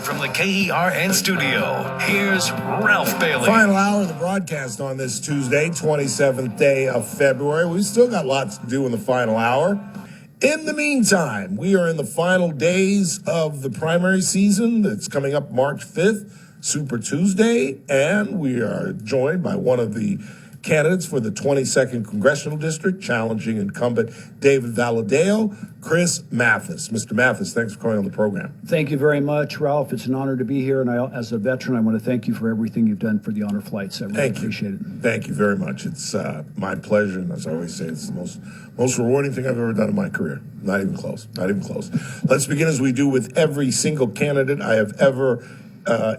Live from the KERN studio, here's Ralph Bailey. Final hour of the broadcast on this Tuesday, 27th day of February. We've still got lots to do in the final hour. In the meantime, we are in the final days of the primary season that's coming up March 5th, Super Tuesday, and we are joined by one of the candidates for the 22nd Congressional District, challenging incumbent David Valadao, Chris Mathys. Mr. Mathys, thanks for coming on the program. Thank you very much, Ralph. It's an honor to be here, and as a veteran, I want to thank you for everything you've done for the honor flights. I really appreciate it. Thank you very much. It's my pleasure, and as I always say, it's the most rewarding thing I've ever done in my career. Not even close. Not even close. Let's begin as we do with every single candidate I have ever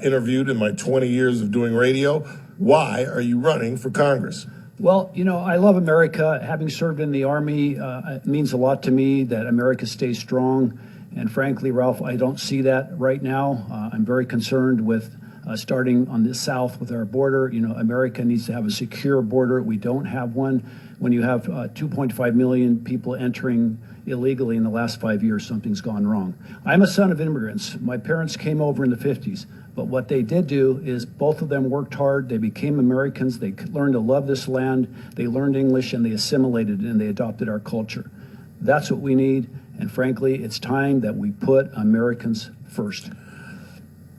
interviewed in my 20 years of doing radio. Why are you running for Congress? Well, you know, I love America. Having served in the Army, it means a lot to me that America stays strong. And frankly, Ralph, I don't see that right now. I'm very concerned with starting on the south with our border. You know, America needs to have a secure border. We don't have one. When you have 2.5 million people entering illegally in the last 5 years, something's gone wrong. I'm a son of immigrants. My parents came over in the 50s. But what they did do is both of them worked hard. They became Americans. They learned to love this land. They learned English, and they assimilated, and they adopted our culture. That's what we need. And frankly, it's time that we put Americans first.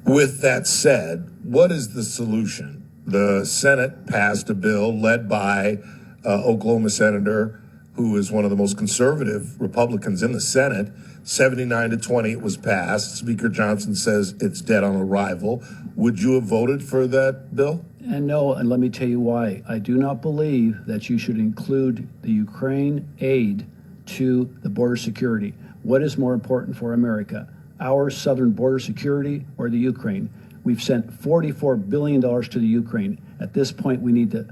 With that said, what is the solution? The Senate passed a bill led by Oklahoma Senator, who is one of the most conservative Republicans in the Senate. 79-20 it was passed. Speaker Johnson says it's dead on arrival. Would you have voted for that bill? And no, and let me tell you why. I do not believe that you should include the Ukraine aid to the border security. What is more important for America, our southern border security or the Ukraine? We've sent $44 billion to the Ukraine. At this point, we need to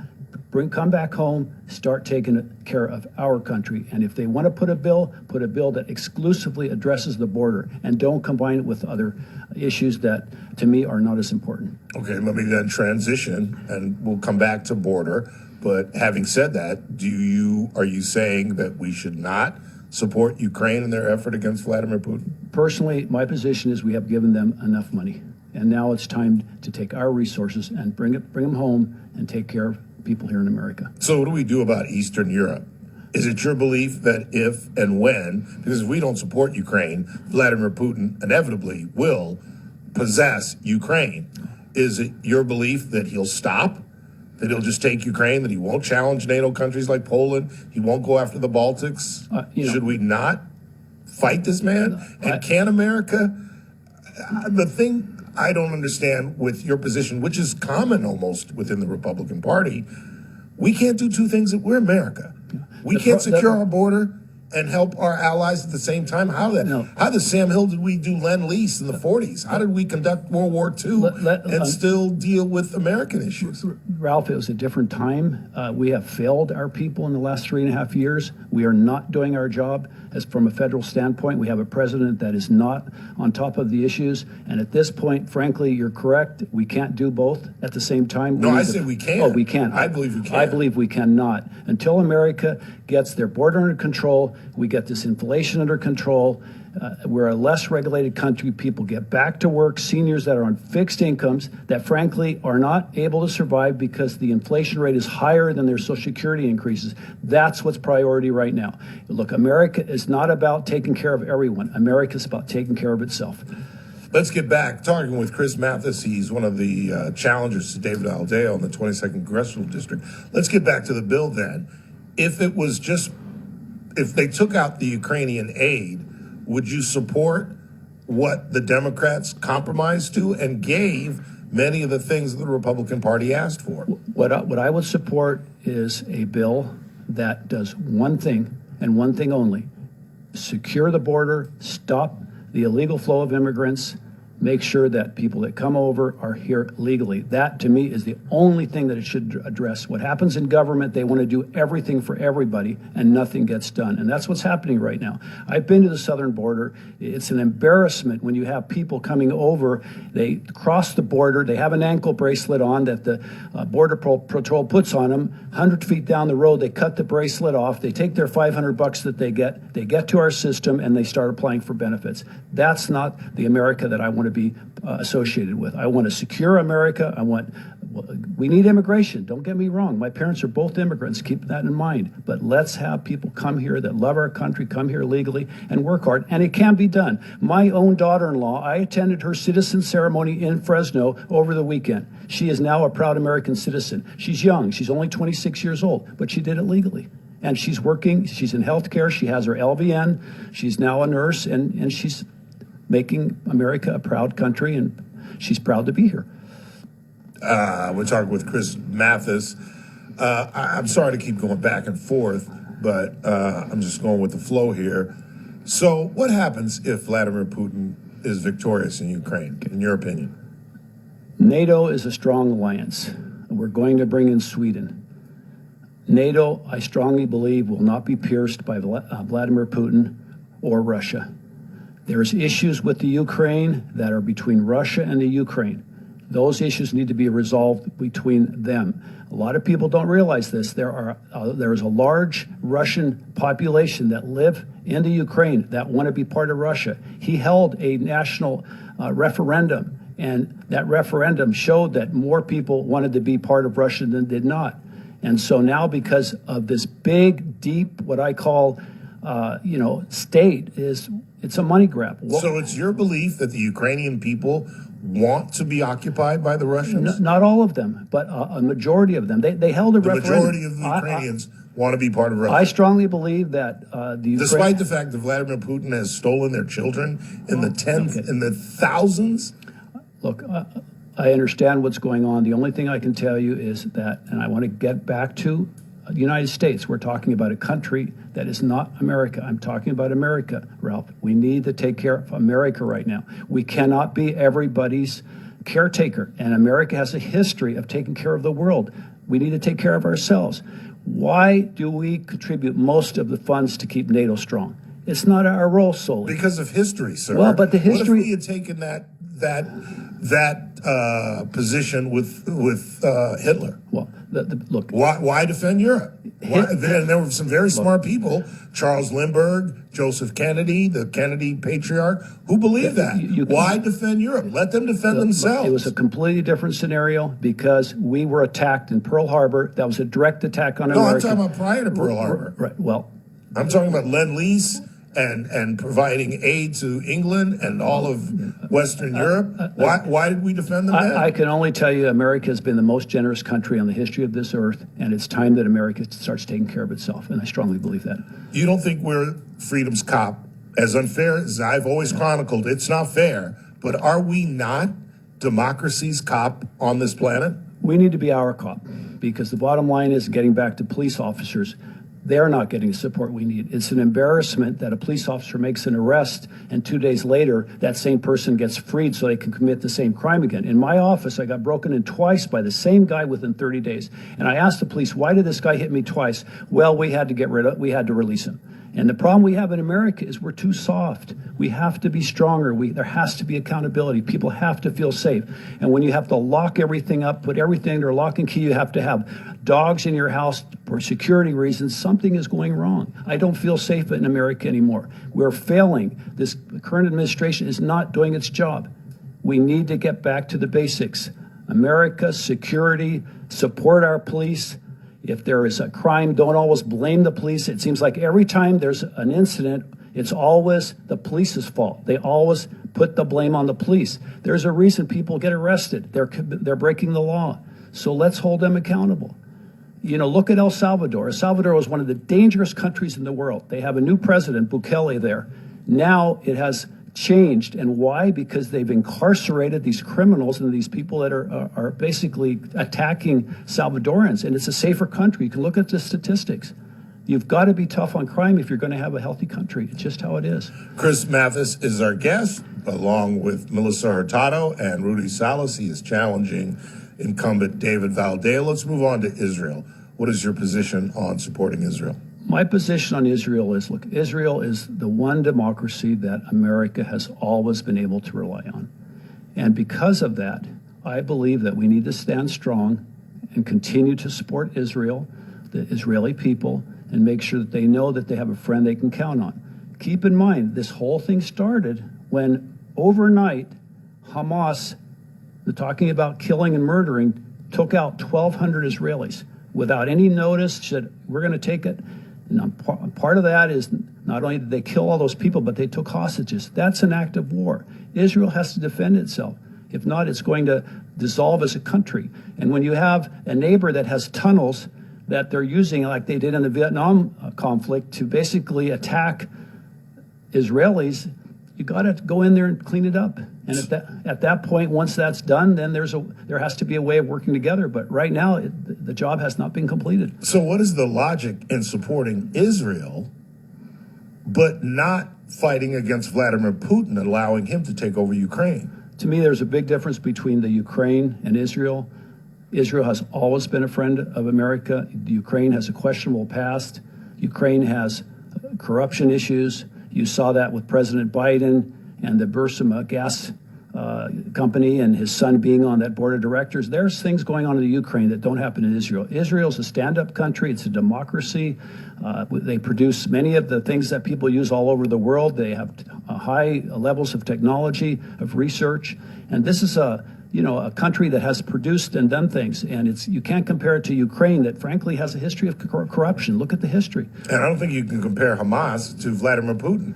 come back home, start taking care of our country. And if they want to put a bill that exclusively addresses the border and don't combine it with other issues that, to me, are not as important. Okay, let me then transition, and we'll come back to border. But having said that, are you saying that we should not support Ukraine in their effort against Vladimir Putin? Personally, my position is we have given them enough money. And now it's time to take our resources and bring them home and take care of people here in America. So what do we do about Eastern Europe? Is it your belief that if and when, because if we don't support Ukraine, Vladimir Putin inevitably will possess Ukraine? Is it your belief that he'll stop, that he'll just take Ukraine, that he won't challenge NATO countries like Poland, he won't go after the Baltics? Should we not fight this man? And can America? The thing I don't understand with your position, which is common almost within the Republican Party, we can't do two things. We're America. We can't secure our border and help our allies at the same time. How the Sam Hill did we do Lend-Lease in the 40s? How did we conduct World War II and still deal with American issues? Ralph, it was a different time. We have failed our people in the last 3.5 years. We are not doing our job as from a federal standpoint. We have a president that is not on top of the issues. And at this point, frankly, you're correct. We can't do both at the same time. No, I said we can. Oh, we can. I believe we can. I believe we cannot. Until America gets their border under control, we get this inflation under control, we're a less regulated country. People get back to work. Seniors that are on fixed incomes that frankly are not able to survive because the inflation rate is higher than their Social Security increases. That's what's priority right now. Look, America is not about taking care of everyone. America is about taking care of itself. Let's get back talking with Chris Mathys. He's one of the challengers to David Valadao in the 22nd Congressional District. Let's get back to the bill then. If they took out the Ukrainian aid, would you support what the Democrats compromised to and gave many of the things that the Republican Party asked for? What I would support is a bill that does one thing and one thing only: secure the border, stop the illegal flow of immigrants, make sure that people that come over are here legally. That, to me, is the only thing that it should address. What happens in government, they want to do everything for everybody, and nothing gets done. And that's what's happening right now. I've been to the southern border. It's an embarrassment when you have people coming over. They cross the border. They have an ankle bracelet on that the Border Patrol puts on them. 100 feet down the road, they cut the bracelet off. They take their $500 that they get to our system, and they start applying for benefits. That's not the America that I want to be associated with. I want a secure America. We need immigration. Don't get me wrong. My parents are both immigrants. Keep that in mind. But let's have people come here that love our country, come here legally, and work hard. And it can be done. My own daughter-in-law, I attended her citizen ceremony in Fresno over the weekend. She is now a proud American citizen. She's young. She's only 26 years old, but she did it legally. And she's working. She's in healthcare. She has her LVN. She's now a nurse, and she's making America a proud country, and she's proud to be here. We're talking with Chris Mathys. I'm sorry to keep going back and forth, but I'm just going with the flow here. So what happens if Vladimir Putin is victorious in Ukraine, in your opinion? NATO is a strong alliance. We're going to bring in Sweden. NATO, I strongly believe, will not be pierced by Vladimir Putin or Russia. There's issues with the Ukraine that are between Russia and the Ukraine. Those issues need to be resolved between them. A lot of people don't realize this. There is a large Russian population that live in the Ukraine that want to be part of Russia. He held a national referendum, and that referendum showed that more people wanted to be part of Russia than did not. And so now, because of this big, deep, what I call, state, it's a money grab. So it's your belief that the Ukrainian people want to be occupied by the Russians? Not all of them, but a majority of them. They held a referendum. The majority of the Ukrainians want to be part of Russia. I strongly believe that despite the fact that Vladimir Putin has stolen their children in the thousands? Look, I understand what's going on. The only thing I can tell you is that, and I want to get back to the United States. We're talking about a country that is not America. I'm talking about America, Ralph. We need to take care of America right now. We cannot be everybody's caretaker. And America has a history of taking care of the world. We need to take care of ourselves. Why do we contribute most of the funds to keep NATO strong? It's not our role solely. Because of history, sir. Well, but the history. What if we had taken that position with Hitler? Well, look. Why defend Europe? There were some very smart people, Charles Lindbergh, Joseph Kennedy, the Kennedy patriarch, who believed that. Why defend Europe? Let them defend themselves. It was a completely different scenario because we were attacked in Pearl Harbor. That was a direct attack on America. No, I'm talking about prior to Pearl Harbor. Right. Well, I'm talking about Lend-Lease and providing aid to England and all of Western Europe. Why did we defend them then? I can only tell you America has been the most generous country on the history of this earth, and it's time that America starts taking care of itself, and I strongly believe that. You don't think we're freedom's cop? As unfair as I've always chronicled, it's not fair, but are we not democracy's cop on this planet? We need to be our cop, because the bottom line is, getting back to police officers, they're not getting the support we need. It's an embarrassment that a police officer makes an arrest and 2 days later that same person gets freed so they can commit the same crime again. In my office, I got broken in twice by the same guy within 30 days. And I asked the police, why did this guy hit me twice? Well, we had to release him. And the problem we have in America is we're too soft. We have to be stronger. There has to be accountability. People have to feel safe. And when you have to lock everything up, put everything under lock and key, you have to have dogs in your house for security reasons. Something is going wrong. I don't feel safe in America anymore. We're failing. This current administration is not doing its job. We need to get back to the basics. America, security, support our police. If there is a crime, don't always blame the police. It seems like every time there's an incident, it's always the police's fault. They always put the blame on the police. There's a reason people get arrested. They're breaking the law. So let's hold them accountable. Look at El Salvador. El Salvador was one of the dangerous countries in the world. They have a new president, Bukele, there. Now it has changed. And why? Because they've incarcerated these criminals and these people that are basically attacking Salvadorans. And it's a safer country. You can look at the statistics. You've got to be tough on crime if you're going to have a healthy country. It's just how it is. Chris Mathys is our guest, along with Melissa Hurtado and Rudy Salas. He is challenging incumbent David Valdez. Let's move on to Israel. What is your position on supporting Israel? My position on Israel is, look, Israel is the one democracy that America has always been able to rely on. And because of that, I believe that we need to stand strong and continue to support Israel, the Israeli people, and make sure that they know that they have a friend they can count on. Keep in mind, this whole thing started when overnight Hamas, they're talking about killing and murdering, took out 1,200 Israelis without any notice, said, we're going to take it. And part of that is not only did they kill all those people, but they took hostages. That's an act of war. Israel has to defend itself. If not, it's going to dissolve as a country. And when you have a neighbor that has tunnels that they're using, like they did in the Vietnam conflict, to basically attack Israelis, you got to go in there and clean it up. And at that point, once that's done, then there has to be a way of working together. But right now, the job has not been completed. So what is the logic in supporting Israel, but not fighting against Vladimir Putin and allowing him to take over Ukraine? To me, there's a big difference between the Ukraine and Israel. Israel has always been a friend of America. Ukraine has a questionable past. Ukraine has corruption issues. You saw that with President Biden and the Burisma gas company and his son being on that board of directors. There's things going on in the Ukraine that don't happen in Israel. Israel's a stand-up country. It's a democracy. They produce many of the things that people use all over the world. They have high levels of technology, of research. And this is a country that has produced and done things. And you can't compare it to Ukraine that frankly has a history of corruption. Look at the history. And I don't think you can compare Hamas to Vladimir Putin,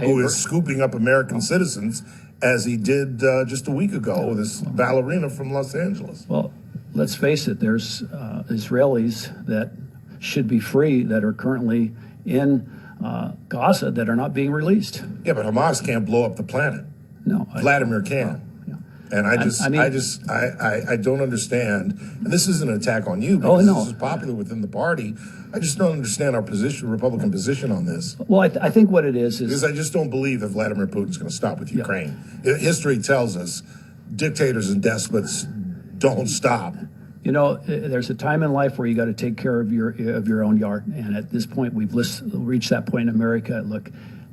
who is scooping up American citizens as he did just a week ago with this ballerina from Los Angeles. Well, let's face it, there's Israelis that should be free that are currently in Gaza that are not being released. Yeah, but Hamas can't blow up the planet. No. Vladimir can. And I don't understand, and this isn't an attack on you, because this is popular within the party. I just don't understand our position, Republican position on this. Well, I think what it is because I just don't believe that Vladimir Putin's going to stop with Ukraine. History tells us dictators and despots don't stop. You know, there's a time in life where you got to take care of your own yard, and at this point, we've reached that point in America. Look,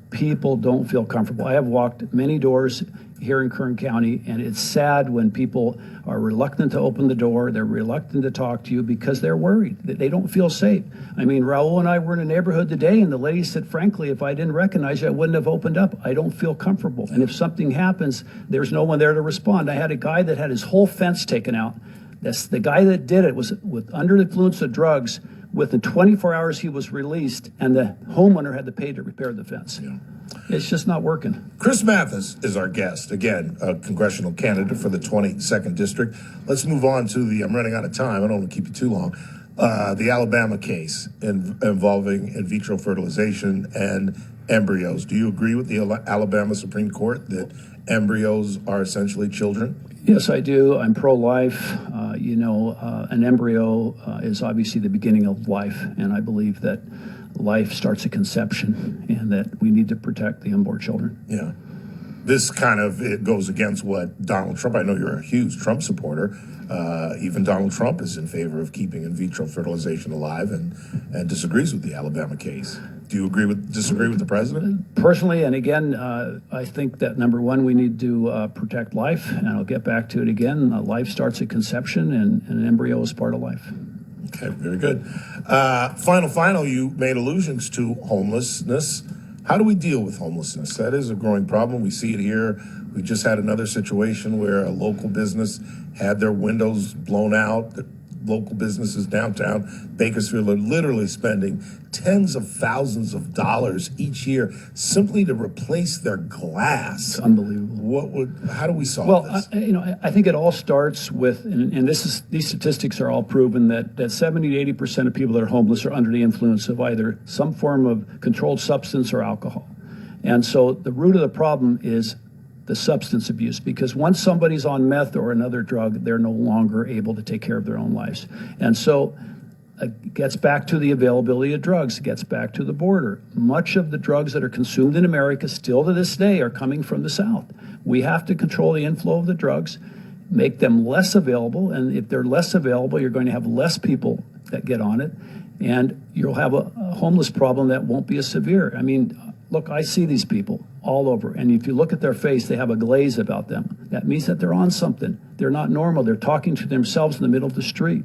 people don't feel comfortable. I have walked many doors here in Kern County, and it's sad when people are reluctant to open the door. They're reluctant to talk to you because they're worried that they don't feel safe. I mean, Raul and I were in a neighborhood today, and the lady said, frankly, if I didn't recognize you, I wouldn't have opened up. I don't feel comfortable. And if something happens, there's no one there to respond. I had a guy that had his whole fence taken out. The guy that did it was under the influence of drugs. Within 24 hours, he was released, and the homeowner had to pay to repair the fence. Yeah. It's just not working. Chris Mathys is our guest, again, a congressional candidate for the 22nd District. Let's move on to I'm running out of time. I don't want to keep you too long. The Alabama case involving in vitro fertilization and embryos. Do you agree with the Alabama Supreme Court that embryos are essentially children? Yes, I do. I'm pro-life. An embryo is obviously the beginning of life, and I believe that life starts at conception and that we need to protect the unborn children. Yeah. This it goes against what Donald Trump, I know you're a huge Trump supporter. Even Donald Trump is in favor of keeping in vitro fertilization alive and disagrees with the Alabama case. Do you disagree with the president? Personally, and again, I think that number one, we need to protect life, and I'll get back to it again. Life starts at conception, and an embryo is part of life. Okay, very good. Final, you made allusions to homelessness. How do we deal with homelessness? That is a growing problem. We see it here. We just had another situation where a local business had their windows blown out. The local businesses downtown Bakersfield are literally spending tens of thousands of dollars each year simply to replace their glass. It's unbelievable. How do we solve this? Well, I think it all starts with, and these statistics are all proven that 70 to 80% of people that are homeless are under the influence of either some form of controlled substance or alcohol. And so the root of the problem is the substance abuse, because once somebody's on meth or another drug, they're no longer able to take care of their own lives. And so it gets back to the availability of drugs. It gets back to the border. Much of the drugs that are consumed in America still to this day are coming from the South. We have to control the inflow of the drugs, make them less available. And if they're less available, you're going to have less people that get on it. And you'll have a homeless problem that won't be as severe. I mean, look, I see these people all over. And if you look at their face, they have a glaze about them. That means that they're on something. They're not normal. They're talking to themselves in the middle of the street.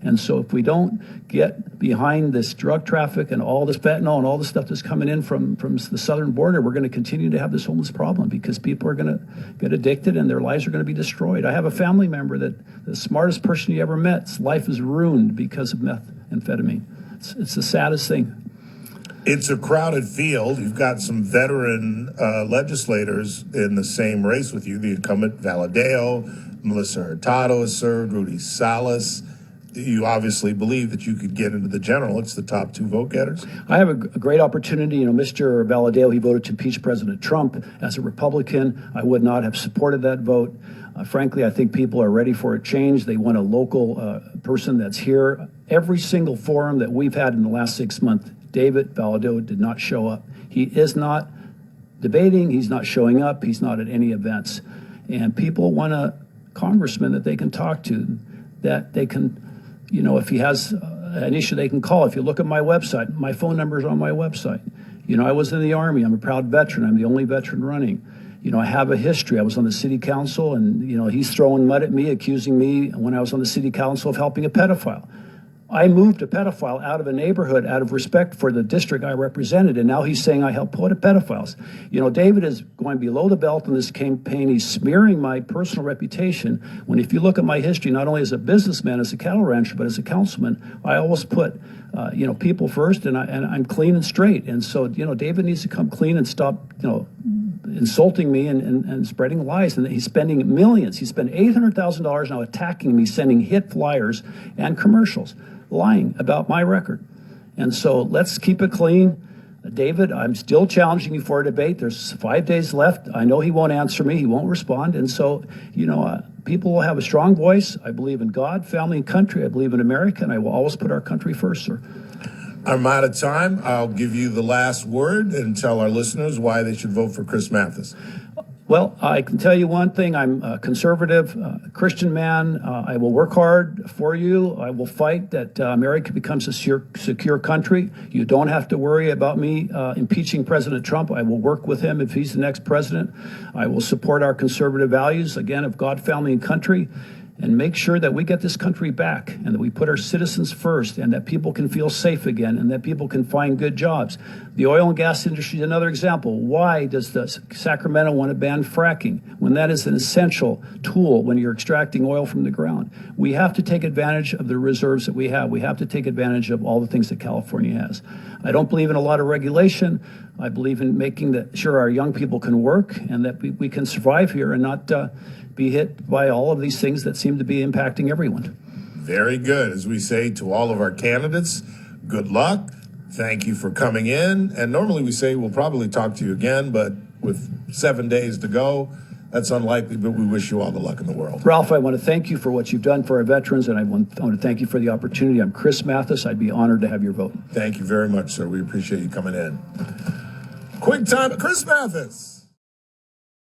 And so if we don't get behind this drug traffic and all this fentanyl and all the stuff that's coming in from the southern border, we're going to continue to have this homeless problem because people are going to get addicted and their lives are going to be destroyed. I have a family member that the smartest person you ever met, his life is ruined because of methamphetamine. It's the saddest thing. It's a crowded field. You've got some veteran legislators in the same race with you. The incumbent Valadao, Melissa Hurtado has served, Rudy Salas. You obviously believe that you could get into the general. It's the top 2 vote getters. I have a great opportunity. You know, Mr. Valadao, he voted to impeach President Trump. As a Republican, I would not have supported that vote. Frankly, I think people are ready for a change. They want a local person that's here. Every single forum that we've had in the last 6 months, David Valadao did not show up. He is not debating. He's not showing up. He's not at any events. And people want a congressman that they can talk to, that they can, you know, if he has an issue, they can call. If you look at my website, my phone number is on my website. You know, I was in the Army. I'm a proud veteran. I'm the only veteran running. You know, I have a history. I was on the city council, and, you know, he's throwing mud at me, accusing me when I was on the city council of helping a pedophile. I moved a pedophile out of a neighborhood out of respect for the district I represented, and now he's saying I helped pedophiles. You know, David is going below the belt in this campaign. He's smearing my personal reputation, when if you look at my history, not only as a businessman, as a cattle rancher, but as a councilman, I always put, you know, people first, and I'm clean and straight. And so, you know, David needs to come clean and stop, you know, insulting me and spreading lies. And he's spending millions. He spent $800,000 now attacking me, sending hit flyers and commercials, lying about my record. And so let's keep it clean. David, I'm still challenging you for a debate. There's 5 days left. I know he won't answer me. He won't respond. And so, you know, people will have a strong voice. I believe in God, family, and country. I believe in America, and I will always put our country first, sir. I'm out of time. I'll give you the last word and tell our listeners why they should vote for Chris Mathys. Well, I can tell you one thing. I'm a conservative, Christian man. I will work hard for you. I will fight that America becomes a secure country. You don't have to worry about me impeaching President Trump. I will work with him if he's the next president. I will support our conservative values, again, of God, family, and country, and make sure that we get this country back and that we put our citizens first and that people can feel safe again and that people can find good jobs. The oil and gas industry is another example. Why does the Sacramento want to ban fracking when that is an essential tool when you're extracting oil from the ground? We have to take advantage of the reserves that we have. We have to take advantage of all the things that California has. I don't believe in a lot of regulation. I believe in making sure our young people can work and that we can survive here and not be hit by all of these things that seem to be impacting everyone. Very good. As we say to all of our candidates, good luck. Thank you for coming in. And normally we say we'll probably talk to you again, but with 7 days to go, that's unlikely, but we wish you all the luck in the world. Ralph, I want to thank you for what you've done for our veterans, and I want to thank you for the opportunity. I'm Chris Mathys. I'd be honored to have your vote. Thank you very much, sir. We appreciate you coming in. Quick time, Chris Mathys.